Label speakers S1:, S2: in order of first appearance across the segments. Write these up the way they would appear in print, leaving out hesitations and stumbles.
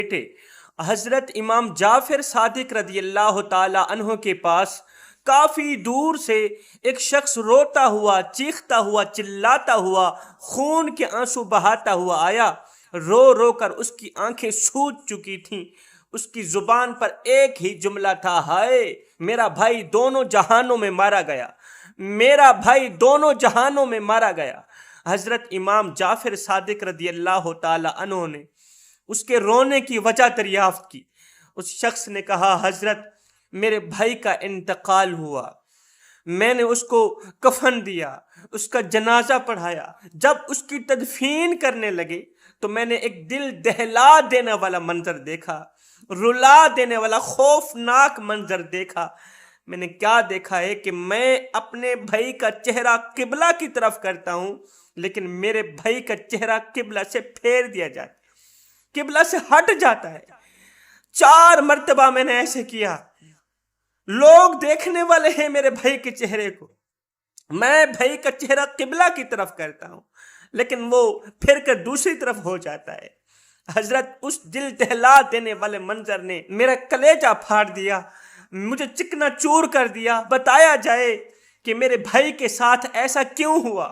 S1: بیٹے حضرت امام جعفر صادق رضی اللہ تعالی عنہ کے پاس کافی دور سے ایک شخص روتا ہوا، چیختا ہوا، چلاتا ہوا، خون کے آنسو بہاتا ہوا آیا۔ رو رو کر اس کی آنکھیں سوج چکی تھیں۔ اس کی زبان پر ایک ہی جملہ تھا، ہائے میرا بھائی دونوں جہانوں میں مارا گیا، میرا بھائی دونوں جہانوں میں مارا گیا۔ حضرت امام جعفر صادق رضی اللہ تعالی عنہ نے اس کے رونے کی وجہ دریافت کی۔ اس شخص نے کہا، حضرت میرے بھائی کا انتقال ہوا، میں نے اس کو کفن دیا، اس کا جنازہ پڑھایا، جب اس کی تدفین کرنے لگے تو میں نے ایک دل دہلا دینے والا منظر دیکھا، رلا دینے والا خوفناک منظر دیکھا۔ میں نے کیا دیکھا ہے کہ میں اپنے بھائی کا چہرہ قبلہ کی طرف کرتا ہوں، لیکن میرے بھائی کا چہرہ قبلہ سے پھیر دیا جاتا ہے، قبلہ سے ہٹ جاتا ہے۔ 4 مرتبہ میں نے ایسے کیا۔ لوگ دیکھنے والے ہیں میرے بھائی کے چہرے کو، میں بھائی کا چہرہ قبلہ کی طرف کرتا ہوں لیکن وہ پھر کر دوسری طرف ہو جاتا ہے۔ حضرت اس دل دہلا دینے والے منظر نے میرا کلیجہ پھاڑ دیا، مجھے چکنا چور کر دیا۔ بتایا جائے کہ میرے بھائی کے ساتھ ایسا کیوں ہوا۔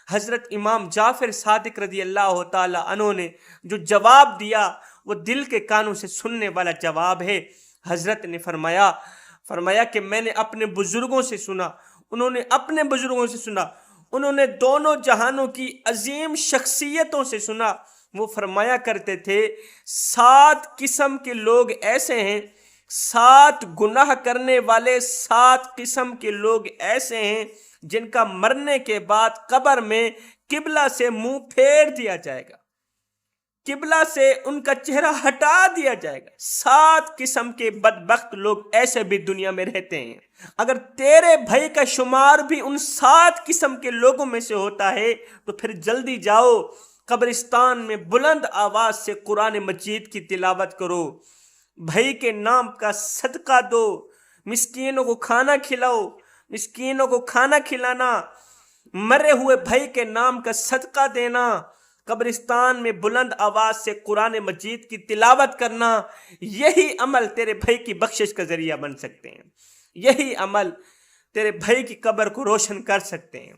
S1: حضرت امام جعفر صادق رضی اللہ تعالی عنہ نے جو جواب دیا وہ دل کے کانوں سے سننے والا جواب ہے۔ حضرت نے فرمایا کہ میں نے اپنے بزرگوں سے سنا، انہوں نے اپنے بزرگوں سے سنا، انہوں نے دونوں جہانوں کی عظیم شخصیتوں سے سنا۔ وہ فرمایا کرتے تھے 7 قسم کے لوگ ایسے ہیں، 7 گناہ کرنے والے 7 قسم کے لوگ ایسے ہیں جن کا مرنے کے بعد قبر میں قبلہ سے منہ پھیر دیا جائے گا، قبلہ سے ان کا چہرہ ہٹا دیا جائے گا۔ 7 قسم کے بدبخت لوگ ایسے بھی دنیا میں رہتے ہیں۔ اگر تیرے بھائی کا شمار بھی ان 7 قسم کے لوگوں میں سے ہوتا ہے تو پھر جلدی جاؤ قبرستان میں بلند آواز سے قرآن مجید کی تلاوت کرو، بھائی کے نام کا صدقہ دو، مسکینوں کو کھانا کھلاؤ۔ مسکینوں کو کھانا کھلانا، مرے ہوئے بھائی کے نام کا صدقہ دینا، قبرستان میں بلند آواز سے قرآن مجید کی تلاوت کرنا، یہی عمل تیرے بھائی کی بخشش کا ذریعہ بن سکتے ہیں، یہی عمل تیرے بھائی کی قبر کو روشن کر سکتے ہیں۔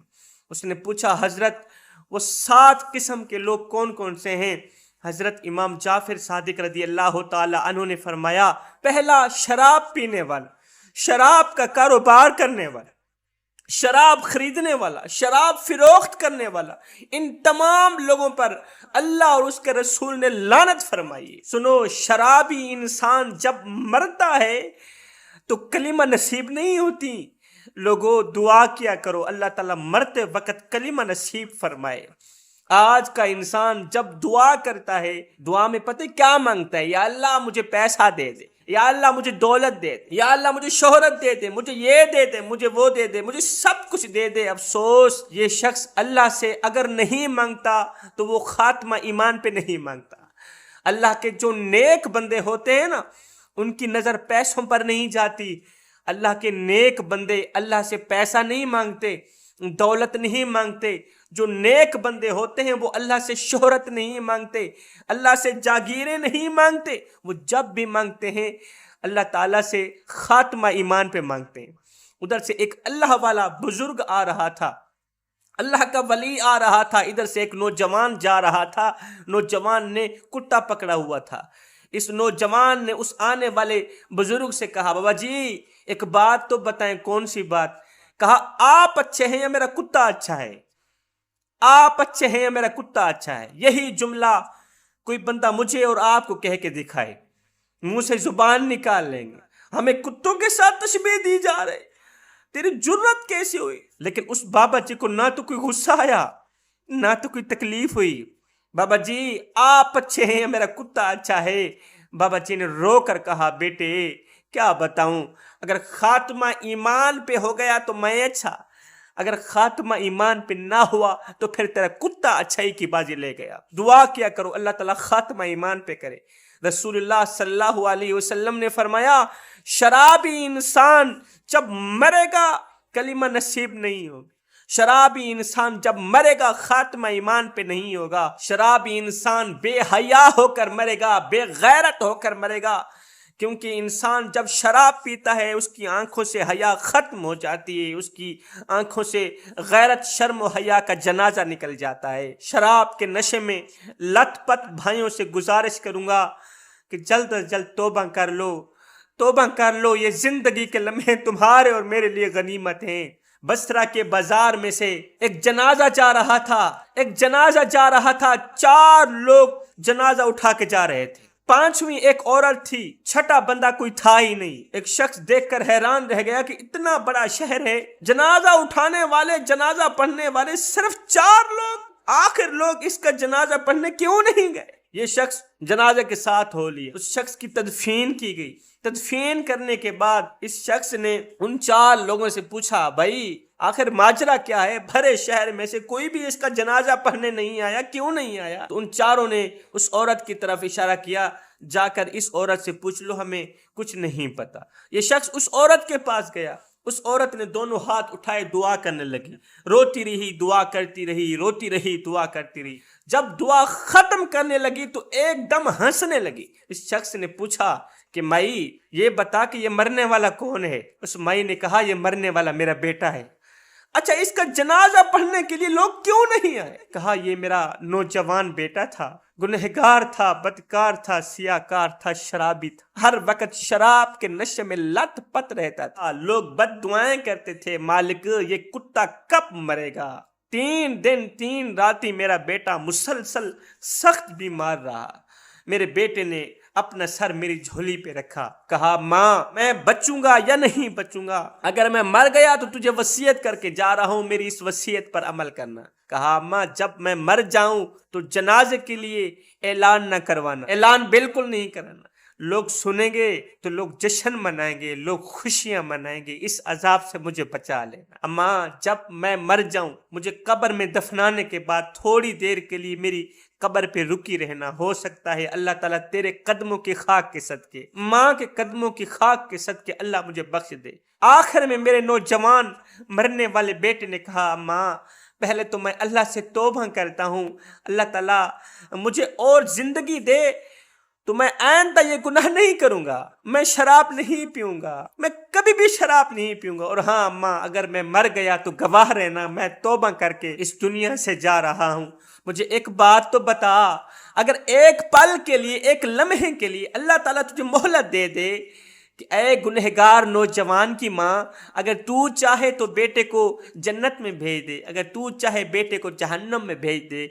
S1: اس نے پوچھا، حضرت وہ 7 قسم کے لوگ کون کون سے ہیں؟ حضرت امام جعفر صادق رضی اللہ تعالی عنہ نے فرمایا، پہلا شراب پینے والا، شراب کا کاروبار کرنے والا، شراب خریدنے والا، شراب فروخت کرنے والا، ان تمام لوگوں پر اللہ اور اس کے رسول نے لعنت فرمائی۔ سنو، شرابی انسان جب مرتا ہے تو کلمہ نصیب نہیں ہوتی۔ لوگوں دعا کیا کرو اللہ تعالیٰ مرتے وقت کلمہ نصیب فرمائے۔ آج کا انسان جب دعا کرتا ہے، دعا میں پتہ کیا مانگتا ہے؟ یا اللہ مجھے پیسہ دے دے، یا اللہ مجھے دولت دے دے، یا اللہ مجھے شہرت دے دے، مجھے یہ دے دے، مجھے وہ دے دے، مجھے سب کچھ دے دے۔ افسوس، یہ شخص اللہ سے اگر نہیں مانگتا تو وہ خاتمہ ایمان پہ نہیں مانگتا۔ اللہ کے جو نیک بندے ہوتے ہیں نا، ان کی نظر پیسوں پر نہیں جاتی۔ اللہ کے نیک بندے اللہ سے پیسہ نہیں مانگتے، دولت نہیں مانگتے۔ جو نیک بندے ہوتے ہیں وہ اللہ سے شہرت نہیں مانگتے، اللہ سے جاگیریں نہیں مانگتے۔ وہ جب بھی مانگتے ہیں اللہ تعالیٰ سے خاتمہ ایمان پہ مانگتے ہیں۔ ادھر سے ایک اللہ والا بزرگ آ رہا تھا، اللہ کا ولی آ رہا تھا، ادھر سے ایک نوجوان جا رہا تھا۔ نوجوان نے کتا پکڑا ہوا تھا۔ اس نوجوان نے اس آنے والے بزرگ سے کہا، بابا جی ایک بات تو بتائیں، کون سی بات؟ کہا، آپ اچھے ہیں یا میرا کتا اچھا ہے؟ آپ اچھے ہیں یا میرا کتا اچھا ہے؟ یہی جملہ کوئی بندہ مجھے اور آپ کو کہہ کے دکھائے، منہ سے زبان نکال لیں گے، ہمیں کتوں کے ساتھ تشبیہ دی جا رہے، تیری جرت کیسی ہوئی؟ لیکن اس بابا جی کو نہ تو کوئی غصہ آیا نہ تو کوئی تکلیف ہوئی۔ بابا جی آپ اچھے ہیں یا میرا کتا اچھا ہے؟ بابا جی نے رو کر کہا، بیٹے کیا بتاؤں، اگر خاتمہ ایمان پہ ہو گیا تو میں اچھا، اگر خاتمہ ایمان پہ نہ ہوا تو پھر تیرا کتا اچھائی کی بازی لے گیا۔ دعا کیا کرو اللہ تعالیٰ خاتمہ ایمان پہ کرے۔ رسول اللہ صلی اللہ علیہ وسلم نے فرمایا، شرابی انسان جب مرے گا کلمہ نصیب نہیں ہوگی، شرابی انسان جب مرے گا خاتمہ ایمان پہ نہیں ہوگا. شرابی انسان بے حیا ہو کر مرے گا، بے غیرت ہو کر مرے گا، کیونکہ انسان جب شراب پیتا ہے اس کی آنکھوں سے حیا ختم ہو جاتی ہے، اس کی آنکھوں سے غیرت، شرم و حیا کا جنازہ نکل جاتا ہے. شراب کے نشے میں لت پت بھائیوں سے گزارش کروں گا کہ جلد از جلد توبہ کر لو، توبہ کر لو. یہ زندگی کے لمحے تمہارے اور میرے لیے غنیمت ہیں. بصرہ کے بازار میں سے ایک جنازہ جا رہا تھا، ایک جنازہ جا رہا تھا. 4 لوگ جنازہ اٹھا کے جا رہے تھے، 5ویں ایک عورت تھی، 6واں بندہ کوئی تھا ہی نہیں. ایک شخص دیکھ کر حیران رہ گیا کہ اتنا بڑا شہر ہے، جنازہ اٹھانے والے، جنازہ پڑھنے والے صرف 4 لوگ، آخر لوگ اس کا جنازہ پڑھنے کیوں نہیں گئے؟ یہ شخص جنازے کے ساتھ ہو لیا، اس شخص کی تدفین کی گئی. تدفین کرنے کے بعد اس شخص نے ان 4 لوگوں سے پوچھا، بھائی آخر ماجرا کیا ہے؟ بھرے شہر میں سے کوئی بھی اس کا جنازہ پڑھنے نہیں آیا، کیوں نہیں آیا؟ تو ان 4 نے اس عورت کی طرف اشارہ کیا، جا کر اس عورت سے پوچھ لو، ہمیں کچھ نہیں پتا. یہ شخص اس عورت کے پاس گیا، اس عورت نے دونوں ہاتھ اٹھائے، دعا کرنے لگی، روتی رہی، دعا کرتی رہی، روتی رہی، دعا کرتی رہی. جب دعا ختم کرنے لگی تو ایک دم ہنسنے لگی. اس شخص نے پوچھا کہ مائی یہ بتا کہ یہ مرنے والا کون ہے؟ اس مائی نے کہا یہ مرنے والا میرا بیٹا ہے. اچھا اس کا جنازہ پڑھنے کے لیے لوگ کیوں نہیں آئے؟ کہا یہ میرا نوجوان بیٹا تھا، گنہگار تھا، بدکار تھا، سیاکار تھا، شرابی تھا، ہر وقت شراب کے نشے میں لت پت رہتا تھا. لوگ بد دعائیں کرتے تھے، مالک یہ کتا کب مرے گا؟ 3 دن 3 راتی میرا بیٹا مسلسل سخت بیمار رہا. میرے بیٹے نے اپنا سر میری جھولی پہ رکھا، کہا ماں میں بچوں گا یا نہیں بچوں گا؟ اگر میں مر گیا تو تجھے وصیت کر کے جا رہا ہوں، میری اس وصیت پر عمل کرنا. کہا ماں جب میں مر جاؤں تو جنازے کے لیے اعلان نہ کروانا، اعلان بالکل نہیں کرانا. لوگ سنیں گے تو لوگ جشن منائیں گے، لوگ خوشیاں منائیں گے، اس عذاب سے مجھے بچا لینا. اماں جب میں مر جاؤں مجھے قبر میں دفنانے کے بعد تھوڑی دیر کے لیے میری قبر پہ رکی رہنا، ہو سکتا ہے اللہ تعالیٰ تیرے قدموں کی خاک کے صدقے، ماں کے قدموں کی خاک کے صدقے اللہ مجھے بخش دے. آخر میں میرے نوجوان مرنے والے بیٹے نے کہا ماں پہلے تو میں اللہ سے توبہ کرتا ہوں، اللہ تعالیٰ مجھے اور زندگی دے تو میں آئندہ یہ گناہ نہیں کروں گا، میں شراب نہیں پیوں گا، میں کبھی بھی شراب نہیں پیوں گا. اور ہاں ماں اگر میں مر گیا تو گواہ رہنا، میں توبہ کر کے اس دنیا سے جا رہا ہوں. مجھے ایک بات تو بتا، اگر ایک پل کے لیے، ایک لمحے کے لیے اللہ تعالیٰ تجھے مہلت دے دے کہ اے گنہگار نوجوان کی ماں، اگر تو چاہے تو بیٹے کو جنت میں بھیج دے، اگر تو چاہے بیٹے کو جہنم میں بھیج دے،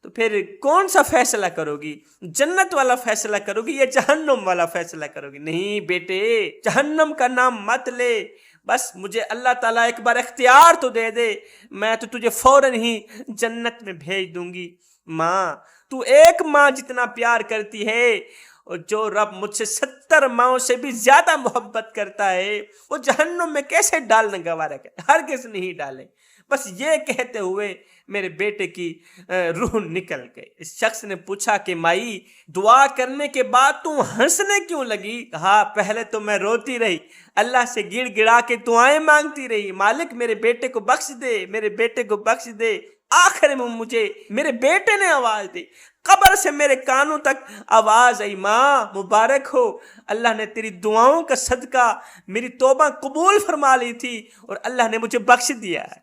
S1: تو پھر کون سا فیصلہ کرو گی؟ جنت والا فیصلہ کرو گی یا جہنم والا فیصلہ کرو گی؟ نہیں بیٹے، جہنم کا نام مت لے، بس مجھے اللہ تعالیٰ ایک بار اختیار تو دے دے، میں تو تجھے فوراً ہی جنت میں بھیج دوں گی. ماں تو ایک ماں جتنا پیار کرتی ہے، اور جو رب مجھ سے 70 ماؤں سے بھی زیادہ محبت کرتا ہے وہ جہنم میں کیسے ڈالنا گوارا کرے؟ ہرگز نہیں ڈالے. بس یہ کہتے ہوئے میرے بیٹے کی روح نکل گئی. اس شخص نے پوچھا کہ مائی دعا کرنے کے بعد تو ہنسنے کیوں لگی؟ کہا پہلے تو میں روتی رہی، اللہ سے گڑ گڑا کے دعائیں مانگتی رہی، مالک میرے بیٹے کو بخش دے، میرے بیٹے کو بخش دے. آخر میں مجھے میرے بیٹے نے آواز دی، قبر سے میرے کانوں تک آواز آئی، ماں مبارک ہو، اللہ نے تیری دعاؤں کا صدقہ میری توبہ قبول فرما لی تھی اور اللہ نے مجھے بخش دیا ہے.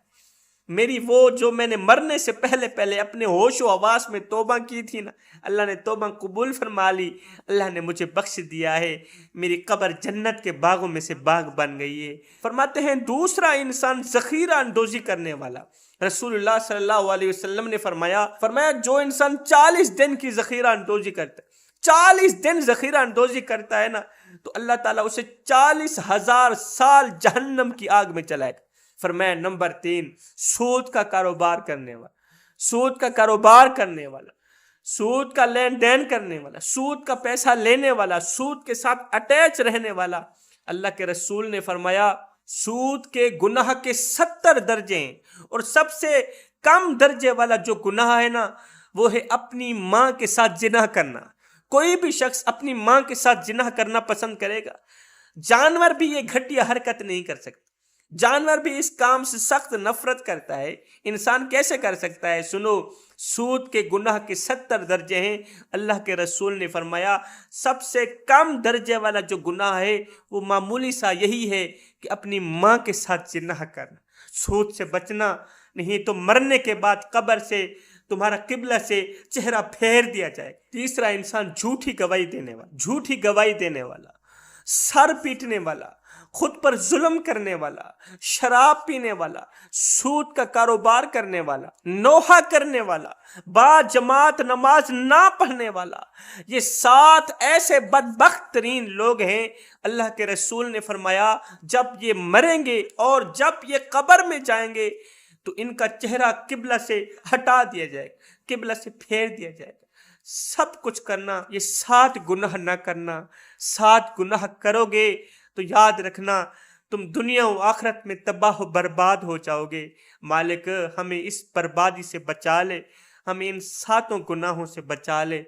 S1: میری وہ جو میں نے مرنے سے پہلے اپنے ہوش و حواس میں توبہ کی تھی نا، اللہ نے توبہ قبول فرما لی، اللہ نے مجھے بخش دیا ہے. میری قبر جنت کے باغوں میں سے باغ بن گئی ہے. فرماتے ہیں دوسرا انسان ذخیرہ اندوزی کرنے والا. رسول اللہ صلی اللہ علیہ وسلم نے فرمایا جو انسان 40 دن کی ذخیرہ اندوزی کرتا ہے، 40 دن ذخیرہ اندوزی کرتا ہے نا، تو اللہ تعالیٰ اسے 40,000 سال جہنم کی آگ میں چلائے گا. فرمایا نمبر 3 سود کا کاروبار کرنے والا، سود کا کاروبار کرنے والا، سود کا لین دین کرنے والا، سود کا پیسہ لینے والا، سود کے ساتھ اٹیچ رہنے والا. اللہ کے رسول نے فرمایا سود کے گناہ کے 70 درجے ہیں، اور سب سے کم درجے والا جو گناہ ہے نا وہ ہے اپنی ماں کے ساتھ زنا کرنا. کوئی بھی شخص اپنی ماں کے ساتھ زنا کرنا پسند کرے گا؟ جانور بھی یہ گھٹیا حرکت نہیں کر سکتے. جانور بھی اس کام سے سخت نفرت کرتا ہے، انسان کیسے کر سکتا ہے؟ سنو، سود کے گناہ کے 70 درجے ہیں۔ اللہ کے رسول نے فرمایا سب سے کم درجے والا جو گناہ ہے وہ معمولی سا یہی ہے کہ اپنی ماں کے ساتھ زنا کرنا۔ سود سے بچنا، نہیں تو مرنے کے بعد قبر سے تمہارا قبلہ سے چہرہ پھیر دیا جائے۔ تیسرا، انسان جھوٹی گواہی دینے والا، سر پیٹنے والا، خود پر ظلم کرنے والا، شراب پینے والا، سود کا کاروبار کرنے والا، نوحہ کرنے والا، با جماعت نماز نہ پڑھنے والا، یہ 7 ایسے بدبخت ترین لوگ ہیں۔ اللہ کے رسول نے فرمایا جب یہ مریں گے اور جب یہ قبر میں جائیں گے تو ان کا چہرہ قبلہ سے ہٹا دیا جائے گا، قبلہ سے پھیر دیا جائے گا۔ سب کچھ کرنا، یہ 7 گناہ نہ کرنا۔ 7 گناہ کرو گے تو یاد رکھنا تم دنیا و آخرت میں تباہ و برباد ہو جاؤ گے۔ مالک ہمیں اس بربادی سے بچا لے، ہمیں ان 7 گناہوں سے بچا لے۔